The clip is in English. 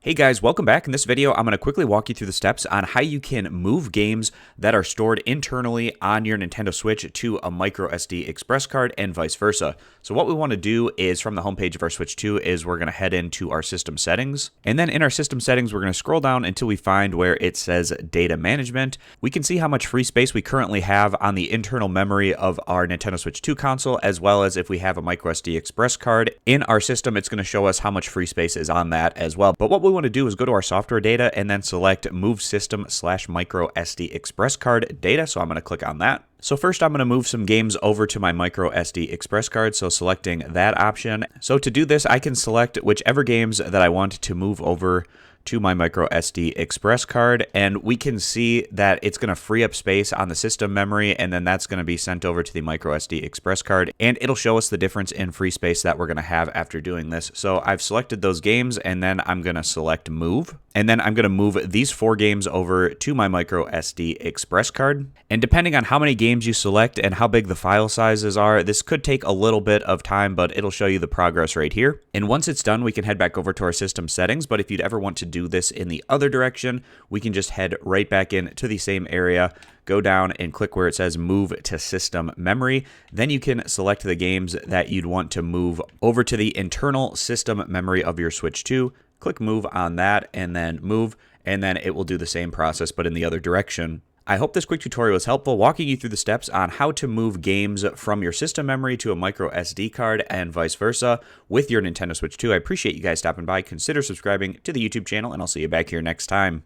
Hey guys, welcome back. In this video, I'm going to quickly walk you through the steps on how you can move games that are stored internally on your Nintendo Switch to a microSD express card and vice versa. So what we want to do is from the homepage of our Switch 2 is we're going to head into our system settings. And then in our system settings, we're going to scroll down until we find where it says data management. We can see how much free space we currently have on the internal memory of our Nintendo Switch 2 console, as well as if we have a microSD express card in our system, it's going to show us how much free space is on that as well. But what we want to do is go to our software data and then select move system/microSD express card data. So I'm going to click on that. So first I'm going to move some games over to my microSD express card. So selecting that option. So to do this, I can select whichever games that I want to move over to my microSD express card, and we can see that it's going to free up space on the system memory, and then that's going to be sent over to the microSD express card, and it'll show us the difference in free space that we're going to have after doing this. So I've selected those games, and then I'm going to select move, and then I'm going to move these 4 games over to my microSD express card. And depending on how many games you select and how big the file sizes are, this could take a little bit of time, but it'll show you the progress right here. And once it's done, we can head back over to our system settings. But if you'd ever want to do this in the other direction, we can just head right back in to the same area, go down and click where it says move to system memory. Then you can select the games that you'd want to move over to the internal system memory of your Switch 2. Click move on that and then move, and then it will do the same process but in the other direction. I hope this quick tutorial was helpful, walking you through the steps on how to move games from your system memory to a micro SD card and vice versa with your Nintendo Switch 2. I appreciate you guys stopping by. Consider subscribing to the YouTube channel, and I'll see you back here next time.